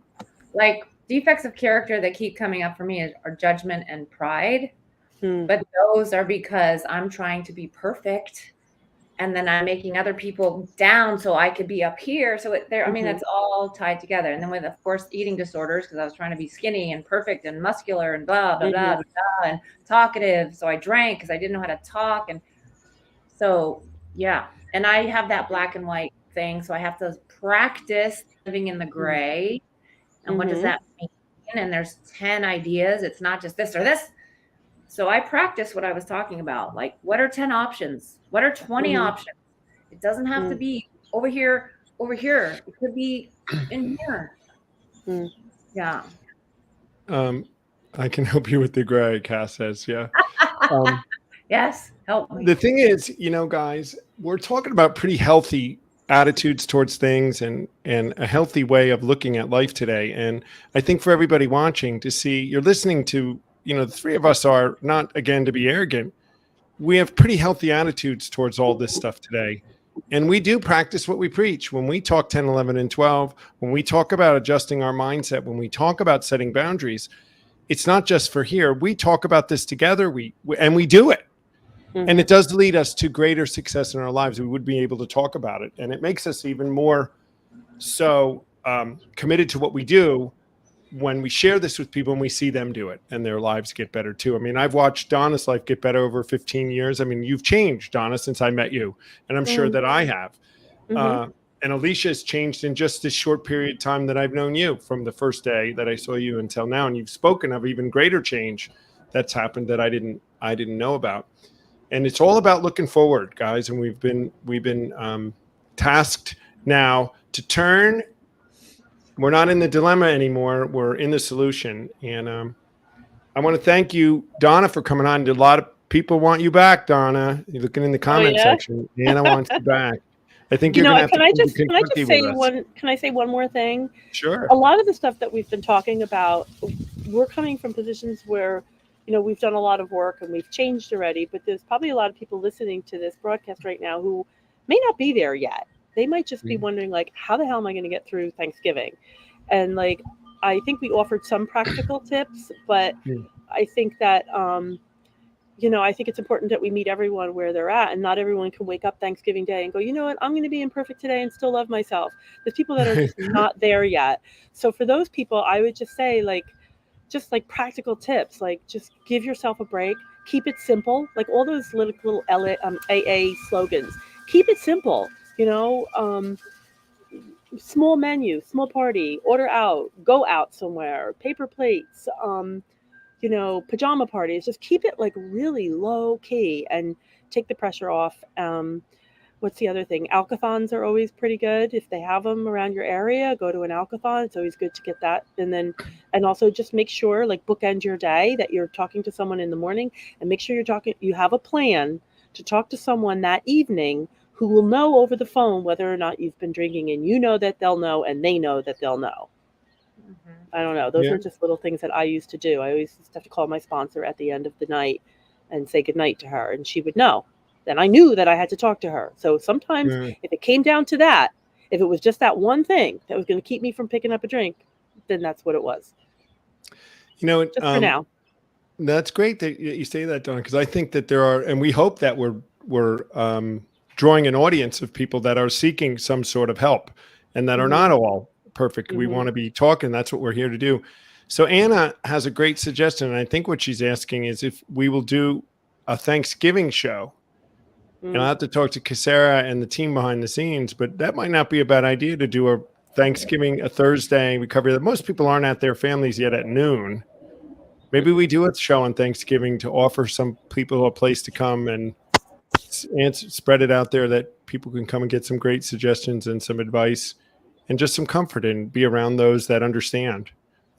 Speaker 2: like defects of character that keep coming up for me are judgment and pride. But those are because I'm trying to be perfect. And then I'm making other people down so I could be up here. So that's all tied together. And then with, of course, eating disorders, because I was trying to be skinny and perfect and muscular and blah, blah, blah, blah, and talkative. So I drank because I didn't know how to talk. And so, yeah. And I have that black and white thing. So I have to practice living in the gray. And what does that mean? And there's 10 ideas. It's not just this or this. So I practice what I was talking about. Like, what are 10 options? What are 20 options? It doesn't have to be over here. It could be in here. Yeah.
Speaker 1: I can help you with the gray, Cass says. Yeah.
Speaker 2: Yes. Help me.
Speaker 1: The thing is, guys, we're talking about pretty healthy attitudes towards things and a healthy way of looking at life today. And I think for everybody watching to see, you're listening to, the three of us are not, again, to be arrogant. We have pretty healthy attitudes towards all this stuff today. And we do practice what we preach. When we talk 10, 11, and 12, when we talk about adjusting our mindset, when we talk about setting boundaries, it's not just for here. We talk about this together, and we do it. And it does lead us to greater success in our lives. We would be able to talk about it. And it makes us even more so committed to what we do when we share this with people and we see them do it and their lives get better too. I mean, I've watched Donna's life get better over 15 years. I mean, you've changed, Donna, since I met you. And I'm sure that I have. And Alicea has changed in just this short period of time that I've known you, from the first day that I saw you until now. And you've spoken of even greater change that's happened that I didn't know about. And it's all about looking forward, guys. And we've been tasked now to turn. We're not in the dilemma anymore. We're in the solution. And I want to thank you, Donna, for coming on. A lot of people want you back, Donna. You're looking in the comment section. Anna wants you back. I think you're going to have to.
Speaker 3: Can I say one more thing?
Speaker 1: Sure.
Speaker 3: A lot of the stuff that we've been talking about, we're coming from positions where, we've done a lot of work and we've changed already, but there's probably a lot of people listening to this broadcast right now who may not be there yet. They might just be wondering, like, how the hell am I going to get through Thanksgiving? And like, I think we offered some practical tips, but I think that, I think it's important that we meet everyone where they're at, and not everyone can wake up Thanksgiving Day and go, you know what, I'm going to be imperfect today and still love myself. There's people that are just not there yet. So for those people, I would just say, just practical tips, just give yourself a break, keep it simple, like all those little AA slogans, keep it simple, small menu, small party, order out, go out somewhere, paper plates, pajama parties. Just keep it really low key and take the pressure off. what's the other thing? Alcathons are always pretty good. If they have them around your area, go to an alcathon. It's always good to get that. And also just make sure, like, bookend your day, that you're talking to someone in the morning, and make sure you have a plan to talk to someone that evening who will know over the phone whether or not you've been drinking, and you know that they'll know, and they know that they'll know. I don't know. Those are just little things that I used to do. I always used to have to call my sponsor at the end of the night and say goodnight to her, and she would know. Then I knew that I had to talk to her. So sometimes if it came down to that, if it was just that one thing that was going to keep me from picking up a drink, then that's what it was.
Speaker 1: Just
Speaker 3: for now.
Speaker 1: That's great that you say that, Donna, because I think that there are, and we hope that we're drawing an audience of people that are seeking some sort of help and that are not all perfect. We want to be talking. That's what we're here to do. So Anna has a great suggestion. And I think what she's asking is if we will do a Thanksgiving show. And I'll have to talk to Casera and the team behind the scenes, but that might not be a bad idea to do a Thanksgiving, a Thursday recovery that most people aren't at their families yet at noon. Maybe we do a show on Thanksgiving to offer some people a place to come and spread it out there that people can come and get some great suggestions and some advice and just some comfort and be around those that understand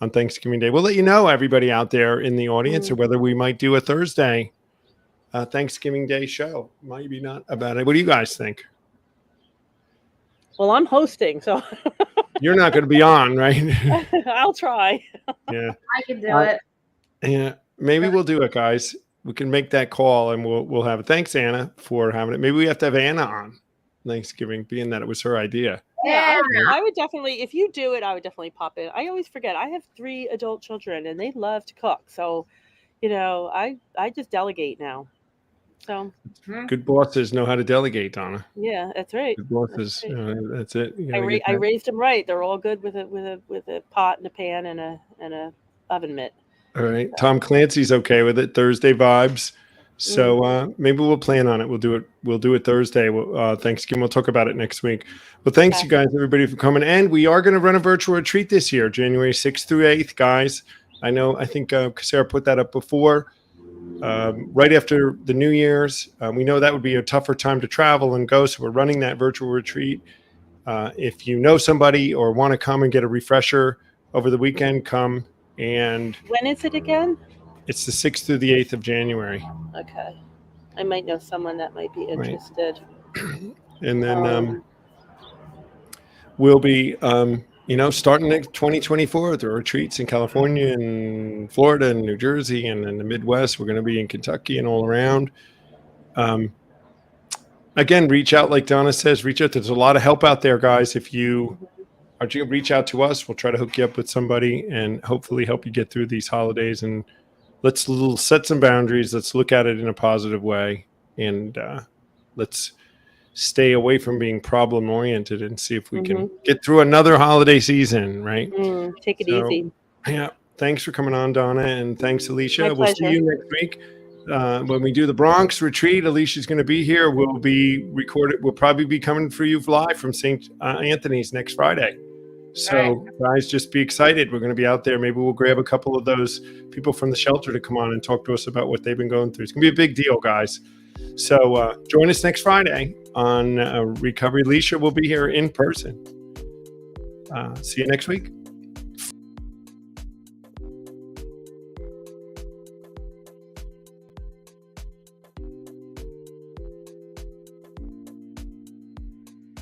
Speaker 1: on Thanksgiving Day. We'll let you know, everybody out there in the audience, or whether we might do a Thursday Thanksgiving Day show. Maybe not about it. What do you guys think?
Speaker 3: Well, I'm hosting, so
Speaker 1: you're not going to be on, right?
Speaker 3: I'll try.
Speaker 1: Yeah,
Speaker 2: I can do it.
Speaker 1: Yeah, maybe we'll do it, guys. We can make that call and we'll have it. Thanks, Anna, for having it. Maybe we have to have Anna on Thanksgiving, being that it was her idea.
Speaker 3: Yeah, I would definitely, if you do it, I would definitely pop in. I always forget. I have 3 adult children and they love to cook. So, I just delegate now. So
Speaker 1: good bosses know how to delegate, Donna.
Speaker 3: Yeah, that's right.
Speaker 1: Good bosses, that's it.
Speaker 3: I raised them right. They're all good with a pot and a pan and a oven mitt.
Speaker 1: All right. Tom Clancy's okay with it. Thursday vibes. So maybe we'll plan on it. We'll do it Thursday. Thanksgiving. We'll talk about it next week. Well, thanks you guys, everybody, for coming. And we are going to run a virtual retreat this year, January 6th through 8th, guys. I think Sarah put that up before, right after the New Year's. We know that would be a tougher time to travel and go. So we're running that virtual retreat. If you know somebody or want to come and get a refresher over the weekend, come. And
Speaker 3: when is it again?
Speaker 1: It's the 6th through the 8th of January.
Speaker 3: Okay. I might know someone that might be interested.
Speaker 1: Right. And then we'll be, starting next 2024, the retreats in California and Florida and New Jersey and in the Midwest. We're going to be in Kentucky and all around. Again, reach out, like Donna says, reach out. There's a lot of help out there, guys. If you reach out to us, we'll try to hook you up with somebody and hopefully help you get through these holidays. And let's set some boundaries. Let's look at it in a positive way. And let's stay away from being problem oriented and see if we can get through another holiday season, right?
Speaker 3: Take it easy.
Speaker 1: Yeah. Thanks for coming on, Donna. And thanks, Alicia.
Speaker 3: We'll
Speaker 1: see you next week. When we do the Bronx retreat, Alicia's going to be here. We'll be recorded. We'll probably be coming for you live from St. Anthony's next Friday. So guys, just be excited. We're going to be out there. Maybe we'll grab a couple of those people from the shelter to come on and talk to us about what they've been going through. It's going to be a big deal, guys. So join us next Friday on Recovery. Alicia will be here in person. See you next week.